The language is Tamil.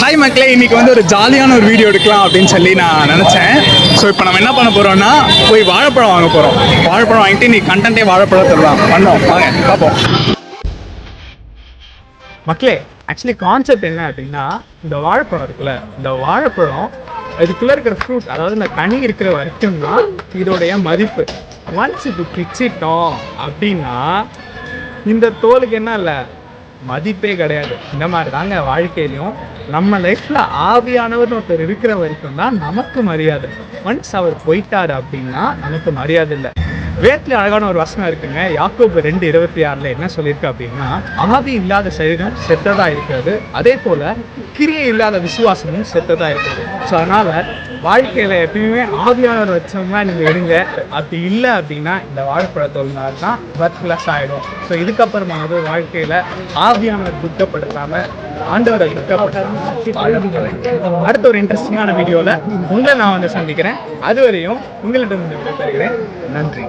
ஹாய் மக்களே, இன்னைக்கு வந்து ஒரு ஜாலியான ஒரு வீடியோ எடுக்கலாம் அப்படின்னு சொல்லி நான் நினச்சேன். ஸோ இப்போ நம்ம என்ன பண்ண போகிறோம்னா போய் வாழைப்பழம் வாங்க போகிறோம். வாழைப்பழம் வாங்கிட்டு நீ கண்டென்ட்டே வாழைப்பழத்தில் தான் பண்ணோம். வாங்க பார்ப்போம். மக்களே, ஆக்சுவலி கான்செப்ட் என்ன அப்படின்னா, இந்த வாழைப்பழம் இருக்குல்ல, இந்த வாழைப்பழம் இதுக்குள்ளே இருக்கிற ஃப்ரூட், அதாவது இந்த கனி இருக்கிற வரைக்கும் தான் இதோடைய மதிப்பு. ஒன்ஸ் இப்போ பிச்சிட்டோம் அப்படின்னா இந்த தோலுக்கு என்ன இல்லை, மதிப்பே கிடையாது. இந்த மாதிரி தாங்க வாழ்க்கையிலையும் நம்ம லைஃப்பில் ஆவியானவர்னு ஒருத்தர் இருக்கிற வரைக்கும் தான் நமக்கு மரியாதை. ஒன்ஸ் அவர் போயிட்டாரு அப்படின்னா நமக்கு மரியாதை இல்லை. வேதத்தில் அழகான ஒரு வசனம் இருக்குங்க. யாக்கோபு 2:26 என்ன சொல்லியிருக்கு அப்படின்னா, ஆவி இல்லாத சரீரம் செத்ததாக இருக்கிறது, அதே போல் கிரியை இல்லாத விசுவாசமும் செத்ததாக இருக்கிறது. ஸோ அதனால் வாழ்க்கையில் எப்பயுமே ஆவியானவர் வச்சோம்னா நீங்கள் எடுங்க. அப்படி இல்லை அப்படின்னா இந்த வாழைப்பழத்தோல்னால தான் ஒர்க்லெஸ் ஆகிடும். ஸோ இதுக்கப்புறமானது வாழ்க்கையில் ஆவியானவர் துக்கப்படுத்தாமல் ஆண்டவரை துக்கப்படுத்தாமல் அடுத்த ஒரு இன்ட்ரெஸ்டிங்கான வீடியோவில் உங்களை நான் வந்து சந்திக்கிறேன். அதுவரையும் உங்களிடம் விடைபெறுகிறேன். நன்றி.